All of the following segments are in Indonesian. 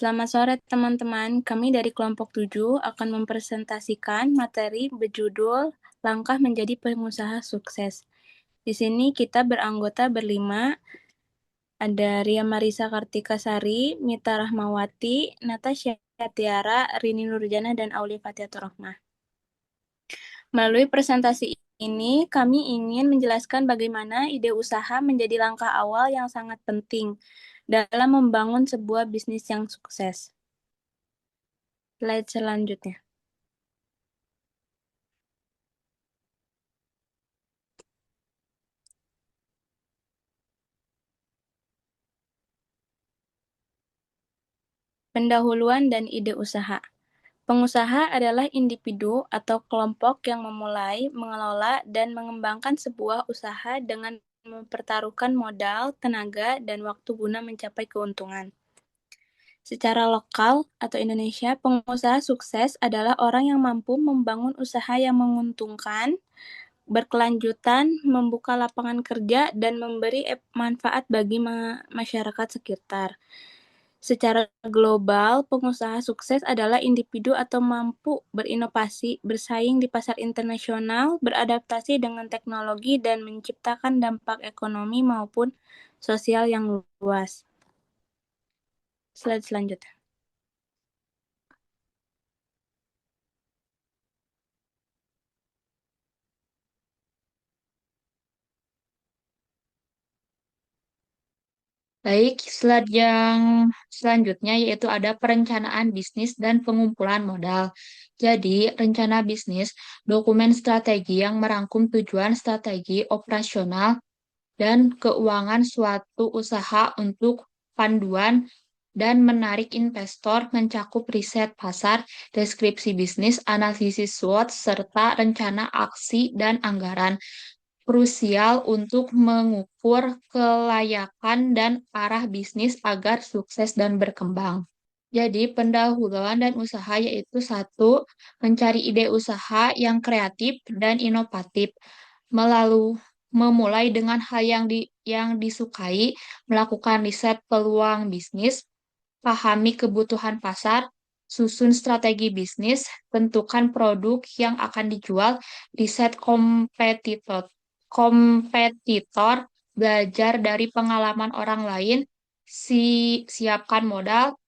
Selamat sore teman-teman, kami dari kelompok 7 akan mempresentasikan materi berjudul Langkah Menjadi Pengusaha Sukses. Di sini kita beranggota berlima, ada Ria Marisa Kartikasari, Mita Rahmawati, Natasha Tiara, Rini Nurjana, dan Aulia Fatiatur Rahmah. Melalui presentasi ini, kami ingin menjelaskan bagaimana ide usaha menjadi langkah awal yang sangat penting dalam membangun sebuah bisnis yang sukses. Slide selanjutnya. Pendahuluan dan ide usaha. Pengusaha adalah individu atau kelompok yang memulai, mengelola, dan mengembangkan sebuah usaha dengan mempertaruhkan modal, tenaga, dan waktu guna mencapai keuntungan. Secara lokal atau Indonesia, pengusaha sukses adalah orang yang mampu membangun usaha yang menguntungkan, berkelanjutan, membuka lapangan kerja, dan memberi manfaat bagi masyarakat sekitar. Secara global, pengusaha sukses adalah individu atau mampu berinovasi, bersaing di pasar internasional, beradaptasi dengan teknologi, dan menciptakan dampak ekonomi maupun sosial yang luas. Slide selanjutnya. Baik, slide yang selanjutnya yaitu ada perencanaan bisnis dan pengumpulan modal. Jadi, rencana bisnis, dokumen strategi yang merangkum tujuan strategi operasional dan keuangan suatu usaha untuk panduan dan menarik investor, mencakup riset pasar, deskripsi bisnis, analisis SWOT, serta rencana aksi dan anggaran krusial untuk mengukur kelayakan dan arah bisnis agar sukses dan berkembang. Jadi, pendahuluan dan usaha yaitu satu, mencari ide usaha yang kreatif dan inovatif, memulai dengan hal yang disukai, melakukan riset peluang bisnis, pahami kebutuhan pasar, susun strategi bisnis, tentukan produk yang akan dijual, riset kompetitor, belajar dari pengalaman orang lain, siapkan modal,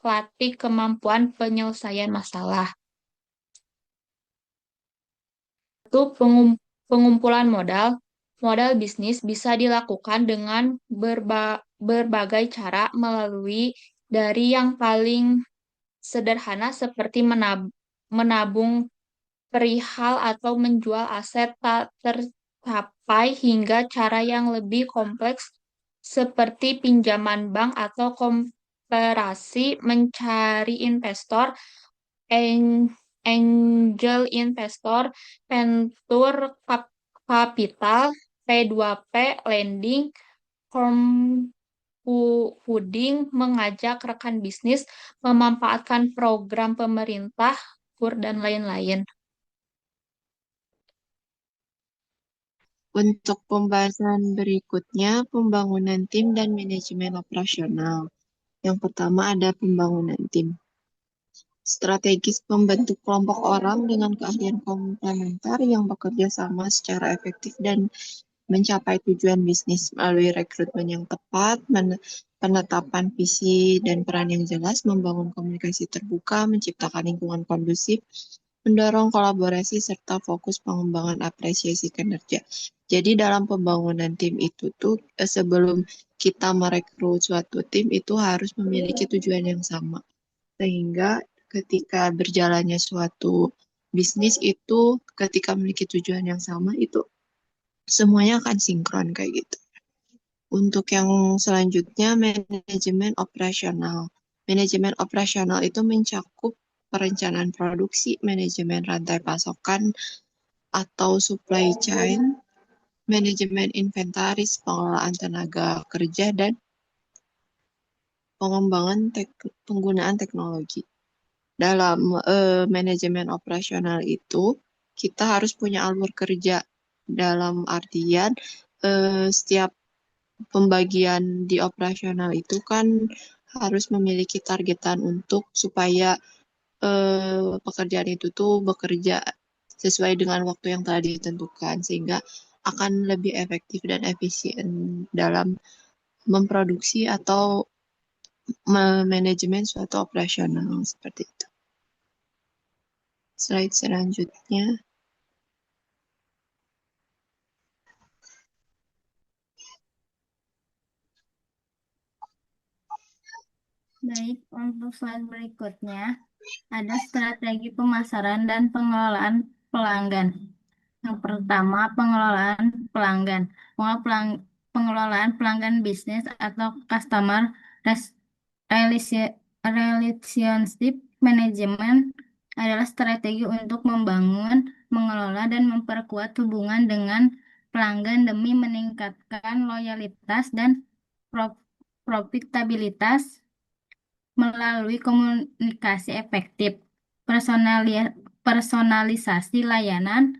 latih kemampuan penyelesaian masalah. Itu pengumpulan modal. Modal bisnis bisa dilakukan dengan berbagai cara melalui dari yang paling sederhana seperti menabung perihal atau menjual aset tak tercapai hingga cara yang lebih kompleks seperti pinjaman bank atau koperasi mencari investor, angel investor, venture capital, P2P lending, crowdfunding, mengajak rekan bisnis, memanfaatkan program pemerintah, KUR, dan lain-lain. Untuk pembahasan berikutnya, pembangunan tim dan manajemen operasional. Yang pertama ada pembangunan tim. Strategis membentuk kelompok orang dengan keahlian komplementer yang bekerja sama secara efektif dan mencapai tujuan bisnis melalui rekrutmen yang tepat, penetapan visi dan peran yang jelas, membangun komunikasi terbuka, menciptakan lingkungan kondusif, mendorong kolaborasi, serta fokus pengembangan apresiasi kinerja. Jadi dalam pembangunan tim itu tuh sebelum kita merekrut suatu tim itu harus memiliki tujuan yang sama. Sehingga ketika berjalannya suatu bisnis itu ketika memiliki tujuan yang sama itu semuanya akan sinkron kayak gitu. Untuk yang selanjutnya manajemen operasional. Manajemen operasional itu mencakup perencanaan produksi, manajemen rantai pasokan atau supply chain, manajemen inventaris, pengelolaan tenaga kerja, dan pengembangan penggunaan teknologi. Dalam manajemen operasional itu, kita harus punya alur kerja dalam artian setiap pembagian di operasional itu kan harus memiliki targetan untuk supaya pekerjaan itu tuh bekerja sesuai dengan waktu yang telah ditentukan sehingga akan lebih efektif dan efisien dalam memproduksi atau manajemen suatu operasional seperti itu. Slide selanjutnya. Baik, untuk slide berikutnya ada strategi pemasaran dan pengelolaan pelanggan. Yang pertama, pengelolaan pelanggan. Pengelolaan pelanggan bisnis atau customer relationship management adalah strategi untuk membangun, mengelola, dan memperkuat hubungan dengan pelanggan demi meningkatkan loyalitas dan profitabilitas melalui komunikasi efektif, personalisasi layanan,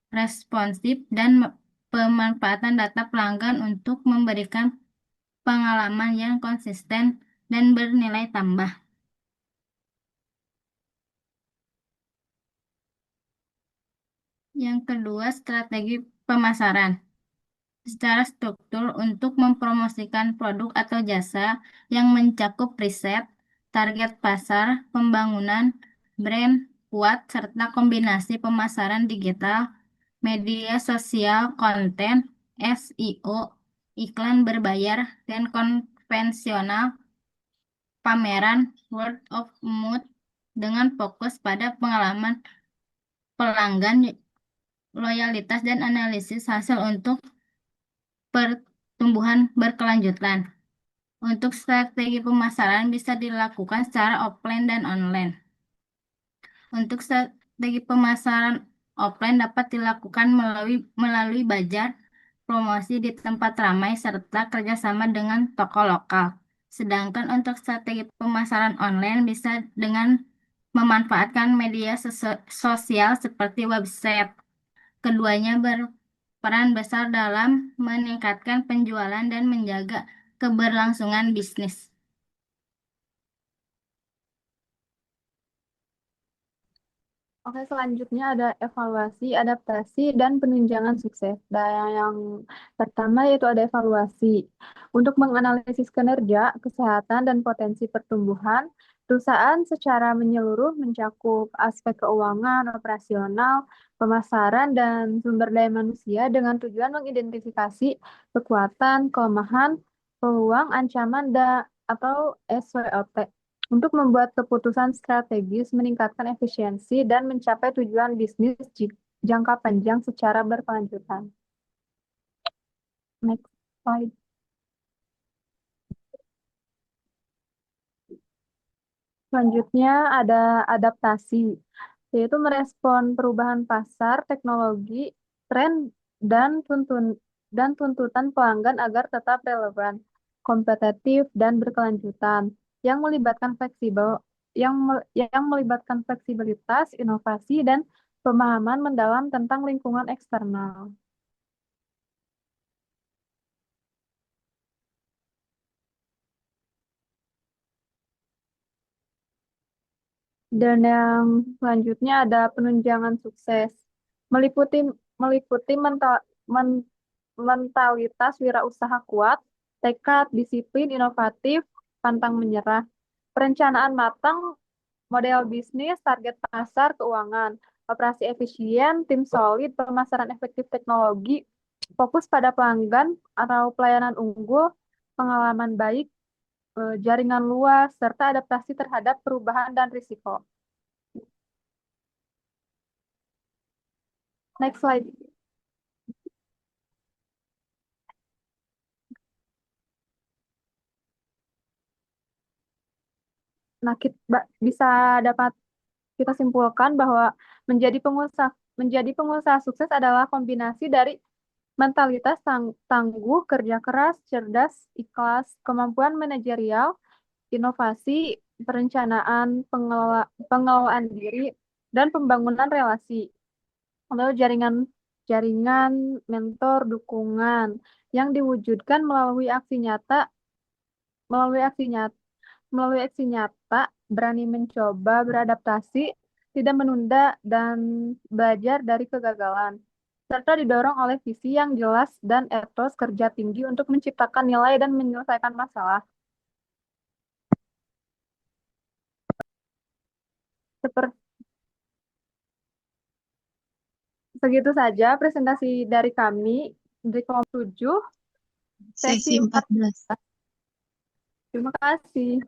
responsif, dan pemanfaatan data pelanggan untuk memberikan pengalaman yang konsisten dan bernilai tambah. Yang kedua, strategi pemasaran. Secara struktur untuk mempromosikan produk atau jasa yang mencakup riset, target pasar, pembangunan brand kuat, serta kombinasi pemasaran digital, media sosial, konten, SEO, iklan berbayar, dan konvensional, pameran, word of mouth, dengan fokus pada pengalaman pelanggan, loyalitas, dan analisis hasil untuk pertumbuhan berkelanjutan. Untuk strategi pemasaran bisa dilakukan secara offline dan online. Untuk strategi pemasaran offline dapat dilakukan melalui bazar, promosi di tempat ramai, serta kerjasama dengan toko lokal. Sedangkan untuk strategi pemasaran online bisa dengan memanfaatkan media sosial seperti website. Keduanya berperan besar dalam meningkatkan penjualan dan menjaga keberlangsungan bisnis. Oke, selanjutnya ada evaluasi, adaptasi, dan penunjangan sukses. Dan yang pertama yaitu ada evaluasi. Untuk menganalisis kinerja, kesehatan, dan potensi pertumbuhan, perusahaan secara menyeluruh mencakup aspek keuangan, operasional, pemasaran, dan sumber daya manusia dengan tujuan mengidentifikasi kekuatan, kelemahan, peluang, ancaman, atau SWOT untuk membuat keputusan strategis, meningkatkan efisiensi, dan mencapai tujuan bisnis jangka panjang secara berkelanjutan. Next slide. Selanjutnya ada adaptasi, yaitu merespon perubahan pasar, teknologi, tren, dan tuntutan pelanggan agar tetap relevan, kompetitif, dan berkelanjutan, yang melibatkan yang melibatkan fleksibilitas, inovasi, dan pemahaman mendalam tentang lingkungan eksternal. Dan yang selanjutnya ada penunjangan sukses, meliputi meliputi mentalitas wirausaha kuat, tekad, disiplin, inovatif, pantang menyerah, perencanaan matang, model bisnis, target pasar, keuangan, operasi efisien, tim solid, pemasaran efektif teknologi, fokus pada pelanggan atau pelayanan unggul, pengalaman baik, jaringan luas, serta adaptasi terhadap perubahan dan risiko. Next slide. Nah, bisa dapat kita simpulkan bahwa menjadi pengusaha sukses adalah kombinasi dari mentalitas tangguh, kerja keras, cerdas, ikhlas, kemampuan manajerial, inovasi, perencanaan, pengelolaan diri, dan pembangunan relasi. Lalu jaringan mentor dukungan yang diwujudkan melalui aksi nyata melalui aksi nyata, berani mencoba, beradaptasi, tidak menunda, dan belajar dari kegagalan, serta didorong oleh visi yang jelas dan etos kerja tinggi untuk menciptakan nilai dan menyelesaikan masalah. Seperti Segitu saja presentasi dari kami di kelompok 7, Sesi sesi 4. 14. Terima kasih.